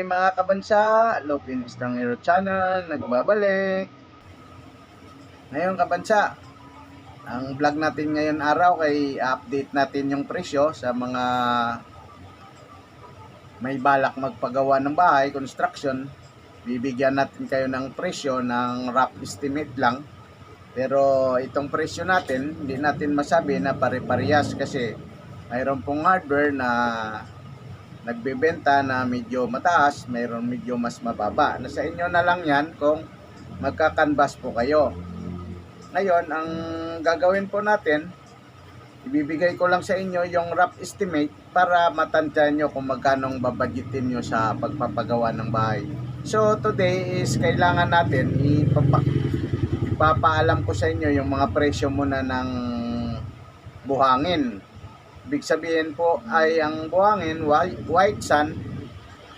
Hey mga kabansa, Lupin Estrangero Channel, nagbabalik. Ngayon kabansa, ang vlog natin ngayon araw ay update natin yung presyo sa mga may balak magpagawa ng bahay, construction. Bibigyan natin kayo ng presyo ng rough estimate lang. Pero itong presyo natin, hindi natin masabi na pare-parehas kasi mayroon pong hardware na nagbebenta na medyo mataas, mayroon medyo mas mababa. Nasa inyo na lang yan kung magkakanvas po kayo. Ngayon, ang gagawin po natin, ibibigay ko lang sa inyo yung rough estimate para matansya nyo kung magkano babadgetin nyo sa pagpapagawa ng bahay. So today is kailangan natin ipapaalam ko sa inyo yung mga presyo muna ng buhangin. Ibig sabihin po ay ang buhangin, white sand,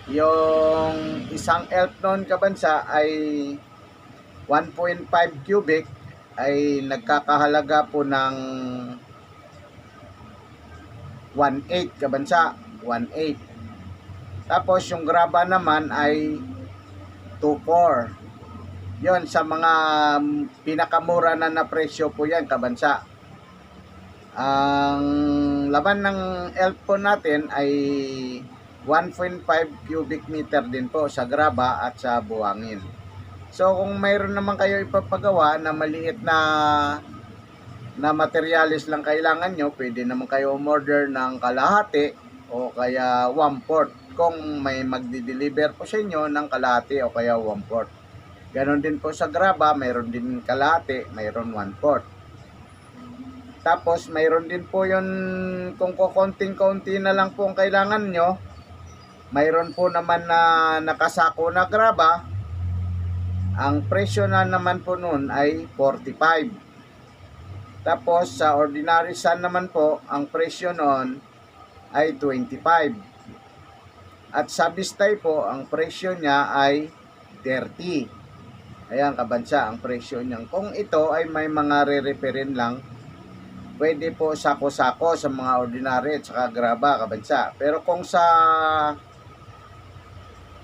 yung isang elf noon kabansa ay 1.5 cubic ay nagkakahalaga po ng 1.8 kabansa, 1.8. Tapos yung graba naman ay 2.4. Yon sa mga pinakamura na presyo po yan kabansa. Ang laman ng elf po natin ay 1.5 cubic meter din po sa graba at sa buhangin. So kung mayroon naman kayo ipapagawa na maliit na materialis lang kailangan nyo, pwede naman kayo umorder ng kalahati o kaya 1/4 kung may magdi-deliver po sa inyo ng kalahati o kaya 1/4. Ganon din po sa graba, mayroon din kalahati, mayroon 1/4. Tapos mayroon din po yun kung kukonting-konti na lang po ang kailangan nyo, mayroon po naman na nakasako na graba. Ang presyo na naman po nun ay 45. Tapos sa ordinary sand naman po, ang presyo nun ay 25. At sa bistay po, ang presyo niya ay 30. Ayan kabansa, ang presyo niya. Kung ito ay may mga re-referin lang, pwede po sako-sako sa mga ordinary at saka graba kabansa. Pero kung sa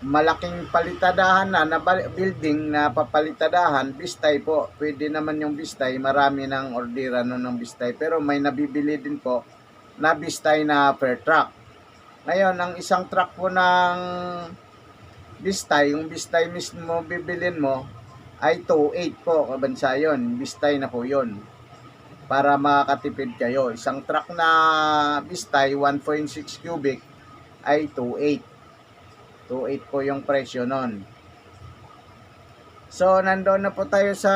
malaking palitadahan na building na papalitadahan, bistay po, pwede naman yung bistay, marami ng ordera ng bistay, pero may nabibili din po na bistay na per truck. Ngayon, ang isang truck po ng bistay, yung bistay mismo bibilin mo ay 2.8 po kabansa yun, bistay na po yun para makakatipid kayo. Isang truck na bistay 1.6 cubic ay 2.8 po yung presyo nun. So nandoon na po tayo sa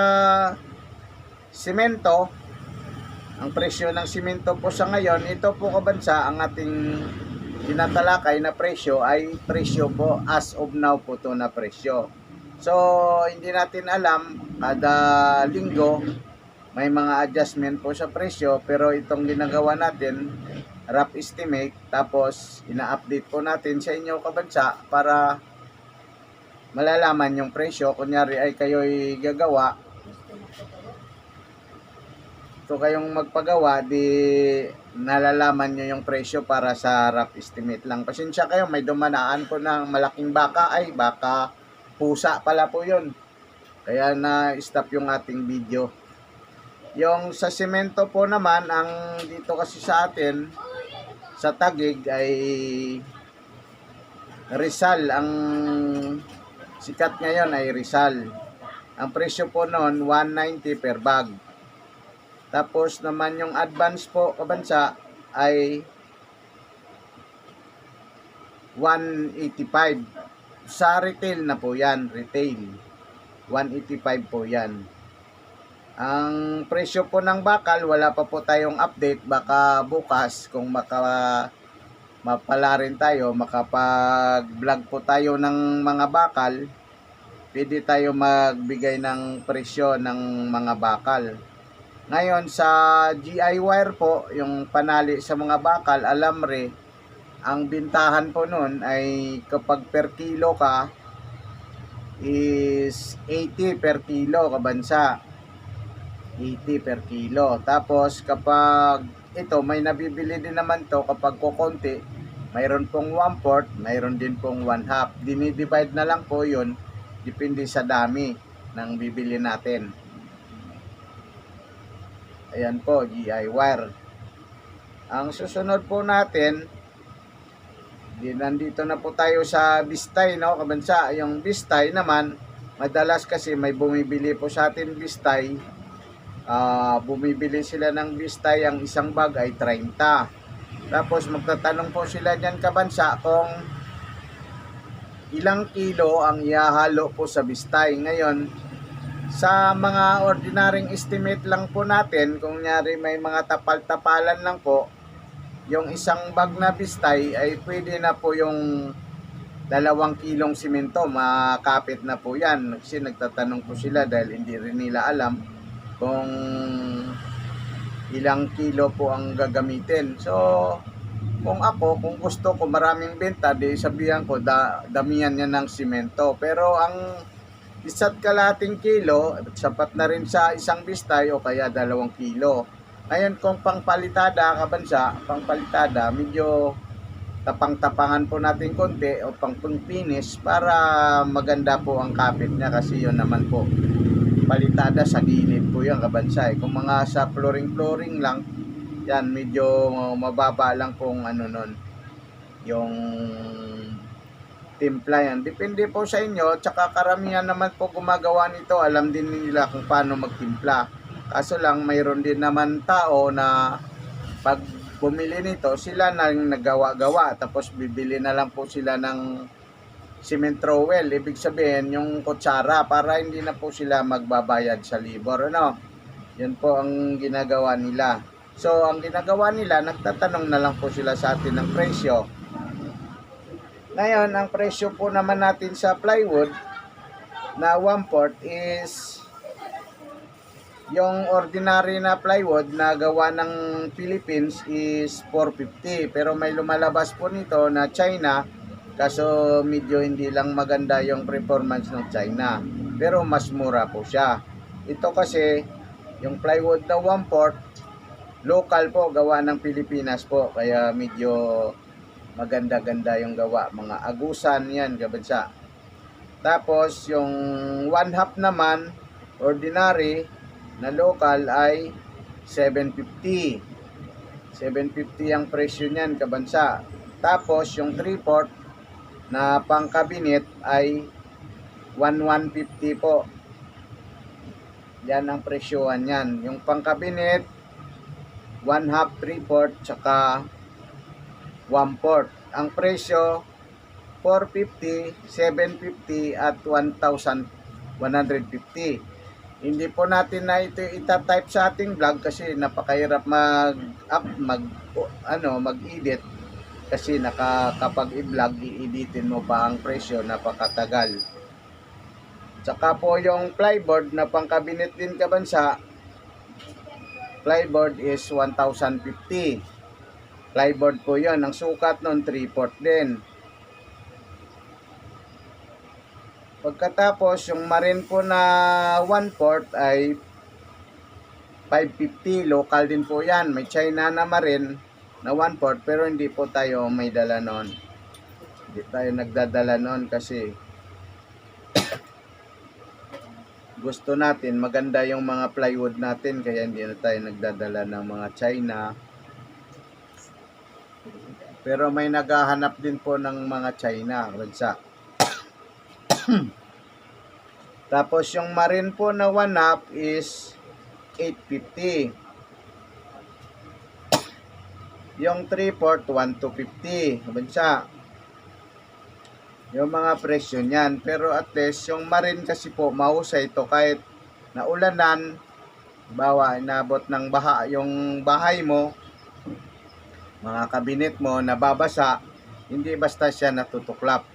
simento. Ang presyo ng simento po sa ngayon, ito po kabansa, ang ating tinatalakay na presyo ay presyo po as of now po to na presyo. So hindi natin alam, kada linggo may mga adjustment po sa presyo, pero itong ginagawa natin rough estimate, tapos ina-update po natin sa inyo kabansa para malalaman yung presyo. Kunyari ay kayo'y gagawa, ito kayong magpagawa, di nalalaman nyo yung presyo para sa rough estimate lang. Pasensya kayo, may dumanaan po ng malaking baka, ay baka pusa pala po yun, kaya na-stop yung ating video. Yung sa semento po naman, ang dito kasi sa atin sa Taguig ay Rizal, ang sikat ngayon ay Rizal. Ang presyo po noon 190 per bag. Tapos naman yung advance po kabansa ay 185. Sa retail na po yan, retail 185 po yan. Ang presyo po ng bakal, wala pa po tayong update. Baka bukas, kung mapala rin tayo, makapag-vlog po tayo ng mga bakal, pwede tayo magbigay ng presyo ng mga bakal. Ngayon, sa GI wire po, yung panali sa mga bakal, alamre, ang bintahan po nun ay kapag per kilo ka, is 80 per kilo kabansa. 80 per kilo. Tapos kapag ito, may nabibili din naman to kapag kukonti, mayroon pong 1/4, mayroon din pong 1/2. Dinidivide na lang po yun, depende sa dami ng bibili natin. Ayan po, GI wire. Ang susunod po natin, nandito na po tayo sa Bistay, no, kabansa. Yung Bistay naman, madalas kasi may bumibili po sa atin Bistay. Bumibili sila ng Bistay, ang isang bag ay 30. Tapos magtatanong po sila dyan, kabansa, kung ilang kilo ang ihahalo po sa Bistay. Ngayon, sa mga ordinaryong estimate lang po natin, kung nyari may mga tapal-tapalan lang po, yung isang bag na Bistay ay pwede na po yung 2 kilong simento, makapit na po yan. Kasi nagtatanong po sila dahil hindi rin nila alam kung ilang kilo po ang gagamitin. So, kung gusto ko maraming benta, di sabihan ko, damihan niya ng simento. Pero ang 1.5 kilo, sapat na rin sa isang Bistay o kaya 2 kilo. Ngayon, kung pangpalitada, kabansa, pangpalitada, medyo tapang-tapangan po natin konti o pang-finish para maganda po ang kapit niya, kasi yun naman po, palitada sa gilid po yan, kabansa. Kung mga sa flooring lang, yan, medyo mababa lang pong ano nun, yung timpla yan. Depende po sa inyo, tsaka karamihan naman po gumagawa nito, alam din nila kung paano magtimpla. Kaso lang, mayroon din naman tao na pag bumili nito, sila na nagawa-gawa. Tapos bibili na lang po sila ng cement trowel. Ibig sabihin, yung kutsara, para hindi na po sila magbabayad sa libor. Ano? Yan po ang ginagawa nila. So, ang ginagawa nila, nagtatanong na lang po sila sa atin ng presyo. Ngayon, ang presyo po naman natin sa plywood na 1/4 is yung ordinary na plywood na gawa ng Philippines is 450. Pero may lumalabas po nito na China, kaso medyo hindi lang maganda yung performance ng China. Pero mas mura po siya. Ito kasi, yung plywood na 1/4, local po, gawa ng Pilipinas po. Kaya medyo maganda-ganda yung gawa. Mga agusan yan, kabansa. Tapos, yung 1/2 naman, ordinary, na local ay 750. 750 ang presyo niyan, kabansa. Tapos yung 3/4 na pang-cabinet ay 150 po. Yan ang presyohan niyan. Yung pang-cabinet 1/2, 3/4, tsaka 1/4. Ang presyo 450, 750 at 1,150. Hindi po natin na ito ita-type sa ating vlog kasi napakahirap mag-edit kasi kapag i-vlog, i-editin mo pa ang presyo, napakatagal. Tsaka po yung plyboard na pang-cabinet din, kabansa, plyboard is 1,050. Plyboard po yun. Ang sukat nun 3/4 din. Pagkatapos, yung marine po na 1/4 ay 550. Local din po yan. May China na marine na 1/4 pero hindi po tayo may dala nun. Hindi tayo nagdadala nun kasi gusto natin, maganda yung mga plywood natin kaya hindi na tayo nagdadala ng mga China. Pero may naghahanap din po ng mga China, bansa. Tapos yung marine po na 1/2 is 850. Yung 3/4 1,250, bansa. Yung mga presyo niyan. Pero at least yung marine kasi po mahusay ito kahit naulanan, bawa inabot ng baha yung bahay mo, mga kabinet mo nababasa, hindi basta siya natutuklap.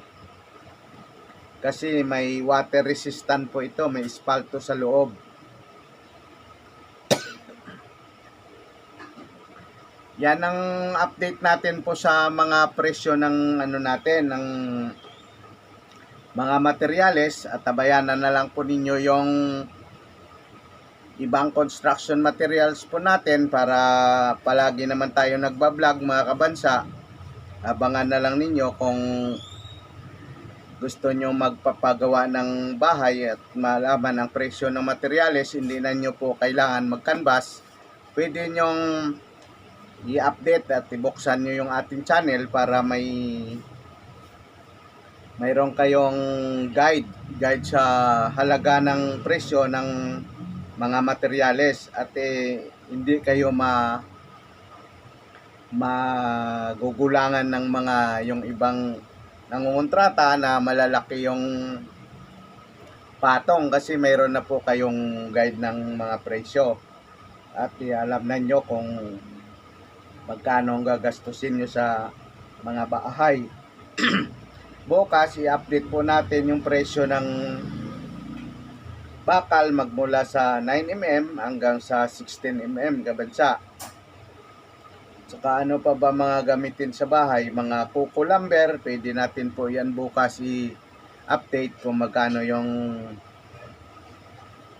Kasi may water resistant po ito, may espalto sa loob. Yan ang update natin po sa mga presyo ng ng mga materyales, at tabayanan na lang po ninyo yung ibang construction materials po natin para palagi naman tayo nagbablog, mga kabansa. Abangan na lang ninyo kung gusto nyo magpapagawa ng bahay at malaman ang presyo ng materyales. Hindi na nyo po kailangan mag-canvas. Pwede nyong i-update at ibuksan nyo yung ating channel para mayroon kayong guide sa halaga ng presyo ng mga materyales at hindi kayo magugulangan ng mga yung ibang nangungontrata na malalaki yung patong kasi mayroon na po kayong guide ng mga presyo at alam na nyo kung magkano ang gagastusin nyo sa mga bahay. Bukas i-update po natin yung presyo ng bakal magmula sa 9mm hanggang sa 16mm kabansa. Saka ano pa ba mga gamitin sa bahay, mga kuko lumber, pwede natin po yan bukas i-update kung magkano yung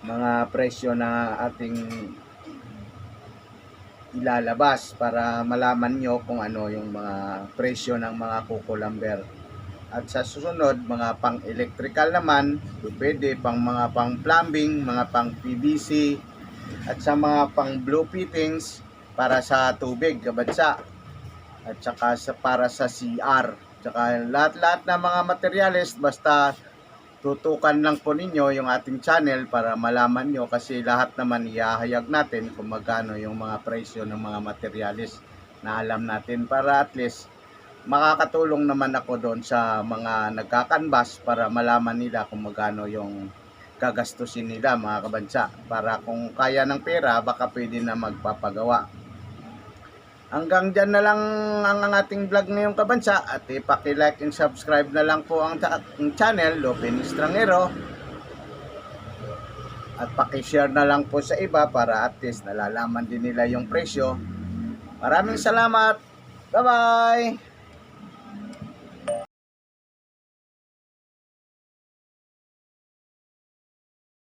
mga presyo na ating ilalabas para malaman nyo kung ano yung mga presyo ng mga kuko lumber. At sa susunod, mga pang electrical naman, pwede pang mga pang plumbing, mga pang PVC, at sa mga pang blue fittings para sa tubig, kabansa. At saka para sa CR. Saka lahat-lahat na mga materyales, basta tutukan lang po ninyo yung ating channel para malaman nyo kasi lahat naman ihahayag natin kung magkano yung mga presyo ng mga materyales na alam natin para at least makakatulong naman ako doon sa mga nagkakanbas para malaman nila kung magkano yung gagastusin nila mga kabansa para kung kaya ng pera baka pwede na magpapagawa. Hanggang dyan na lang ang ating vlog ngayong kabansa at ipaki-like and subscribe na lang po ang channel Lupin Estrangero at paki-share na lang po sa iba para at least nalalaman din nila yung presyo. Maraming salamat. Bye bye.